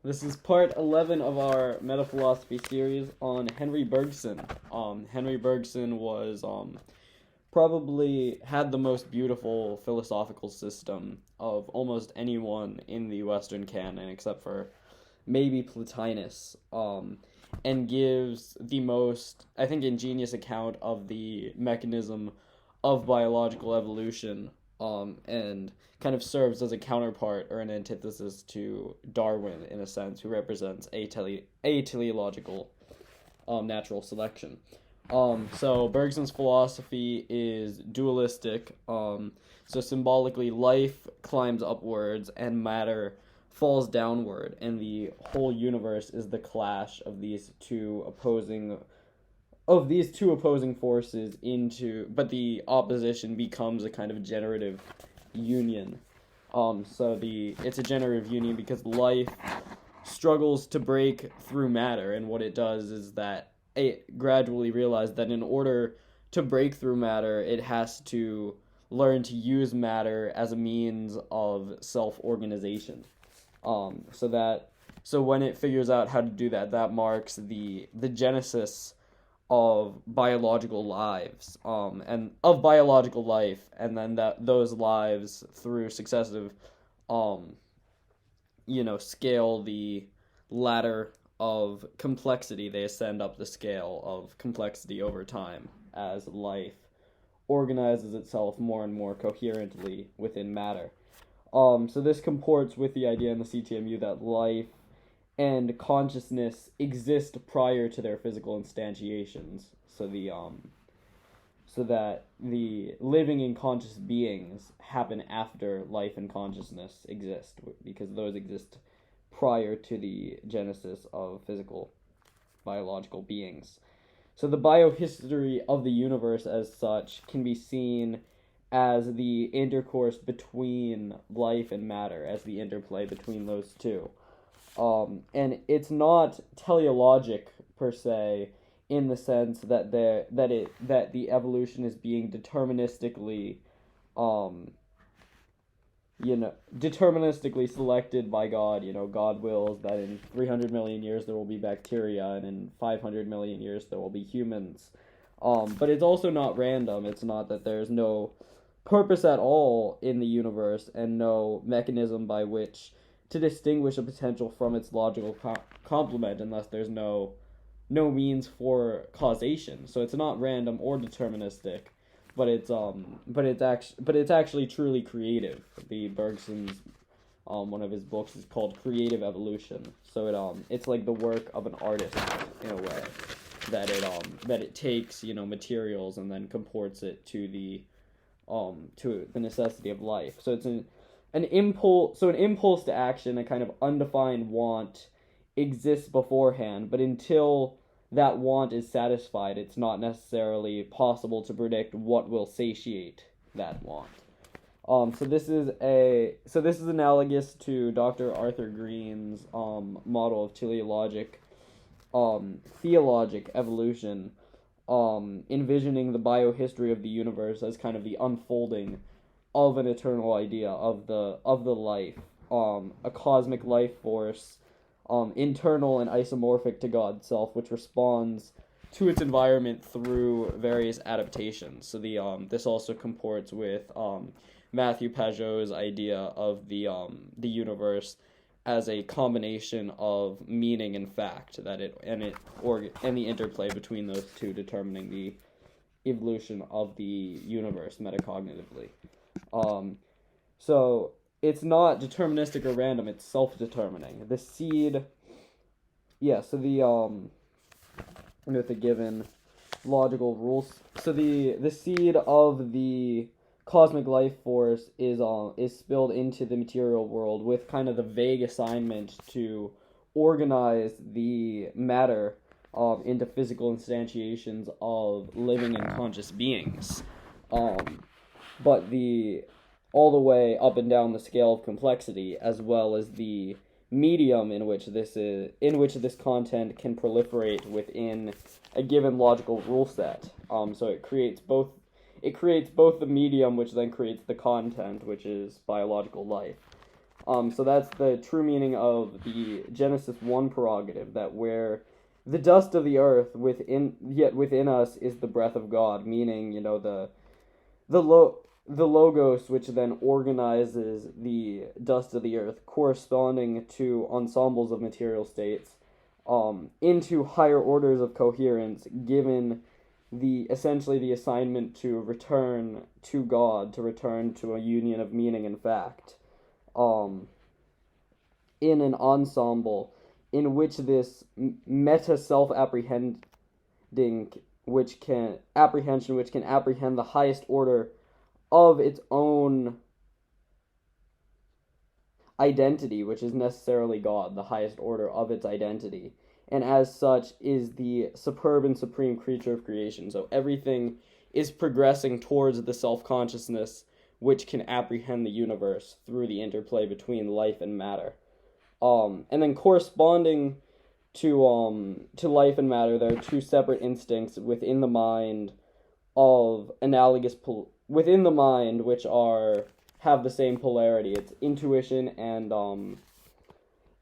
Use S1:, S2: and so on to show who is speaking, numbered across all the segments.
S1: This is part 11 of our metaphilosophy series on Henri Bergson. Henri Bergson was probably had the most beautiful philosophical system of almost anyone in the Western canon, except for maybe Plotinus, and gives the most, I think, ingenious account of the mechanism of biological evolution, and kind of serves as a counterpart or an antithesis to Darwin, in a sense, who represents teleological natural selection. So Bergson's philosophy is dualistic. So symbolically, life climbs upwards and matter falls downward, and the whole universe is the clash of these two opposing forces but the opposition becomes a kind of generative union. It's a generative union because life struggles to break through matter, and what it does is that it gradually realizes that in order to break through matter, it has to learn to use matter as a means of self-organization. So when it figures out how to do that, that marks the genesis of biological lives, and of biological life, and then those lives, through successive, scale the ladder of complexity, they ascend up the scale of complexity over time as life organizes itself more and more coherently within matter. So this comports with the idea in the CTMU that life and consciousness exist prior to their physical instantiations. So that the living and conscious beings happen after life and consciousness exist, because those exist prior to the genesis of physical biological beings. So the biohistory of the universe as such can be seen as the intercourse between life and matter, as the interplay between those two. And it's not teleologic per se, in the sense that the evolution is being deterministically selected by God. God wills that in 300 million years there will be bacteria, and in 500 million years there will be humans. But it's also not random. It's not that there's no purpose at all in the universe and no mechanism by which to distinguish a potential from its logical complement, unless there's no means for causation. So it's not random or deterministic, but it's actually truly creative. The Bergson's one of his books is called Creative Evolution. So it's like the work of an artist, in a way, that it takes materials and then comports it to the necessity of life. So it's an impulse to action, a kind of undefined want, exists beforehand, but until that want is satisfied, it's not necessarily possible to predict what will satiate that want. So this is analogous to Dr. Arthur Green's model of theologic evolution, envisioning the biohistory of the universe as kind of the unfolding of an eternal idea of the life, a cosmic life force, internal and isomorphic to God's self, which responds to its environment through various adaptations. So this also comports with Matthew Pajot's idea of the universe as a combination of meaning and fact, and the interplay between those two determining the evolution of the universe metacognitively. So it's not deterministic or random, it's self-determining. The seed, with the given logical rules. So the seed of the cosmic life force is spilled into the material world with kind of the vague assignment to organize the matter into physical instantiations of living and conscious beings. But all the way up and down the scale of complexity, as well as the medium in which this content can proliferate within a given logical rule set. So it creates both the medium, which then creates the content, which is biological life. So that's the true meaning of the Genesis 1 prerogative, that where the dust of the earth within us is the breath of God, meaning, the logos, which then organizes the dust of the earth, corresponding to ensembles of material states, into higher orders of coherence, given essentially the assignment to return to God, to return to a union of meaning and fact, in an ensemble in which this meta self-apprehending which can apprehend the highest order of its own identity, which is necessarily God, the highest order of its identity, and as such is the superb and supreme creature of creation. So everything is progressing towards the self-consciousness which can apprehend the universe through the interplay between life and matter. And then corresponding to life and matter, there are two separate instincts within the mind which have the same polarity. It's intuition and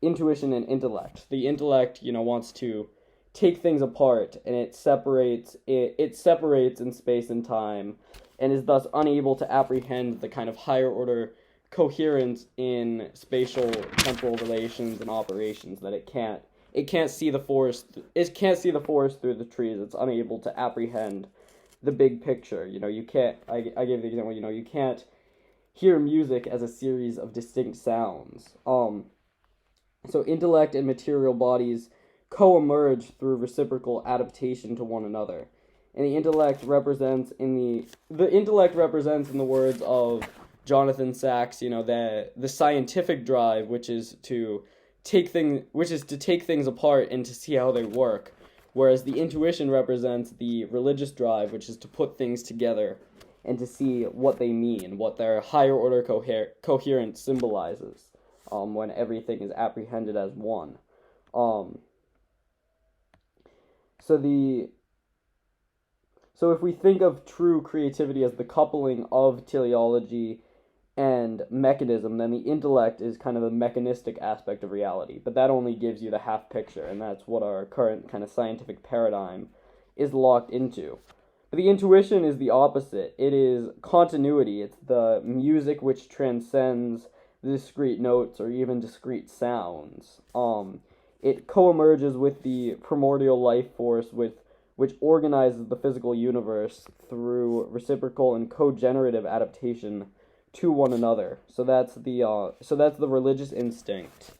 S1: intellect. The intellect, wants to take things apart, and it separates in space and time, and is thus unable to apprehend the kind of higher order coherence in spatial temporal relations and operations, that it can't see the forest through the trees. It's unable to apprehend the big picture. You can't, I gave the example, you can't hear music as a series of distinct sounds. So intellect and material bodies co-emerge through reciprocal adaptation to one another. And the intellect represents in the words of Jonathan Sachs, the scientific drive, which is to take things apart and to see how they work, whereas the intuition represents the religious drive, which is to put things together and to see what they mean, what their higher order coherence symbolizes, when everything is apprehended as one. So if we think of true creativity as the coupling of teleology and mechanism, then the intellect is kind of the mechanistic aspect of reality. But that only gives you the half picture, and that's what our current kind of scientific paradigm is locked into. But the intuition is the opposite. It is continuity. It's the music which transcends the discrete notes or even discrete sounds. It co-emerges with the primordial life force which organizes the physical universe through reciprocal and co-generative adaptation to one another. So that's the religious instinct.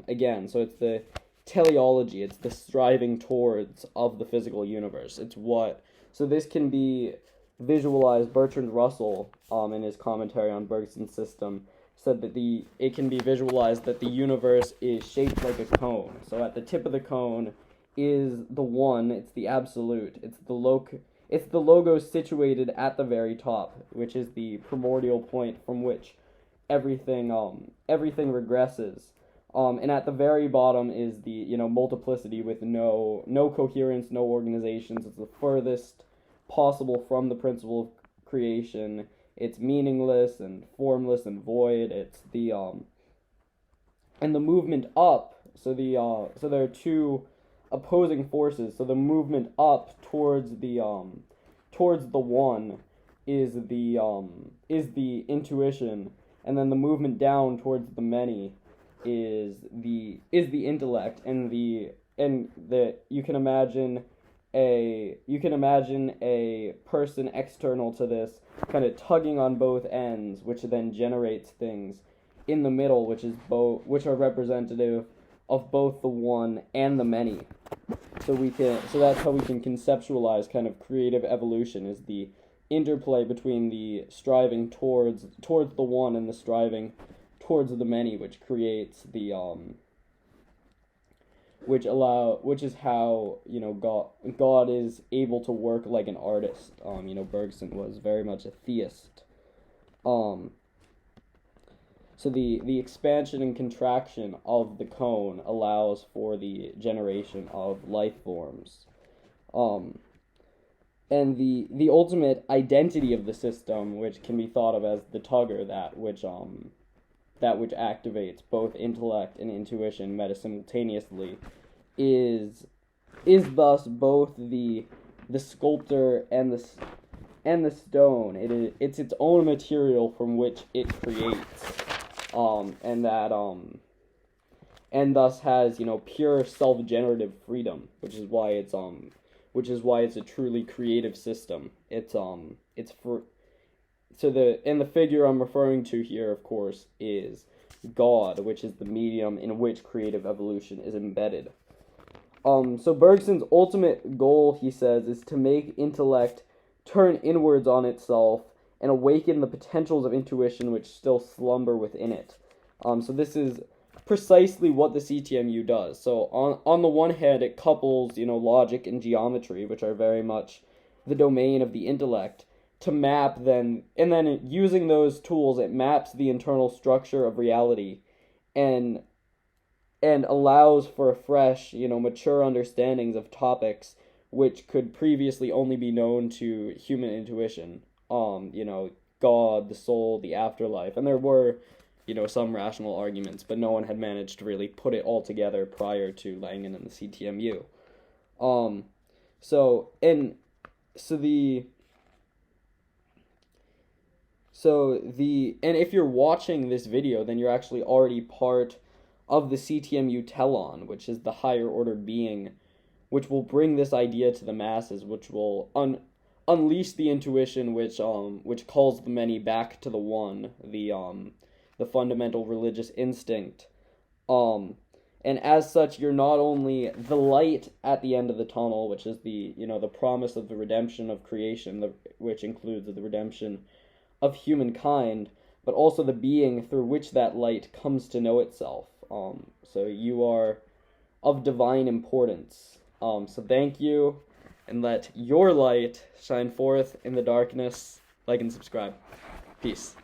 S1: Again, so it's the teleology, it's the striving towards of the physical universe. So this can be visualized. Bertrand Russell, in his commentary on Bergson's system, said that it can be visualized that the universe is shaped like a cone. So at the tip of the cone is the one, it's the absolute, it's the logos situated at the very top, which is the primordial point from which everything regresses. And at the very bottom is the multiplicity with no coherence, no organizations. It's the furthest possible from the principle of creation. It's meaningless and formless and void. It's the and the movement up. So there are two opposing forces. So the movement up towards the one is the intuition, and then the movement down towards the many is the intellect, and you can imagine a person external to this kind of tugging on both ends, which then generates things in the middle, which are representative of both the one and the many. So that's how we can conceptualize kind of creative evolution, is the interplay between the striving towards the one and the striving towards the many, which creates the which is how God is able to work like an artist. Bergson was very much a theist. So the expansion and contraction of the cone allows for the generation of life forms. And the ultimate identity of the system, which can be thought of as the tugger, that which that which activates both intellect and intuition simultaneously, is thus both the sculptor and the stone. It's its own material from which it creates, and thus has, pure self-generative freedom, which is why it's a truly creative system. The figure I'm referring to here, of course, is God, which is the medium in which creative evolution is embedded. So Bergson's ultimate goal, he says, is to make intellect turn inwards on itself and awaken the potentials of intuition which still slumber within it. So this is precisely what the CTMU does. So on the one hand, it couples, logic and geometry, which are very much the domain of the intellect, to map and then using those tools, it maps the internal structure of reality and allows for fresh, mature understandings of topics which could previously only be known to human intuition. God, the soul, the afterlife, and there were, some rational arguments, but no one had managed to really put it all together prior to Langen and the CTMU. And if you're watching this video, then you're actually already part of the CTMU telon, which is the higher order being, which will bring this idea to the masses, which will unleash the intuition, which calls the many back to the one, the fundamental religious instinct. And as such, you're not only the light at the end of the tunnel, which is the promise of the redemption of creation, which includes the redemption of humankind, but also the being through which that light comes to know itself. So you are of divine importance. So thank you, and let your light shine forth in the darkness. Like and subscribe. Peace.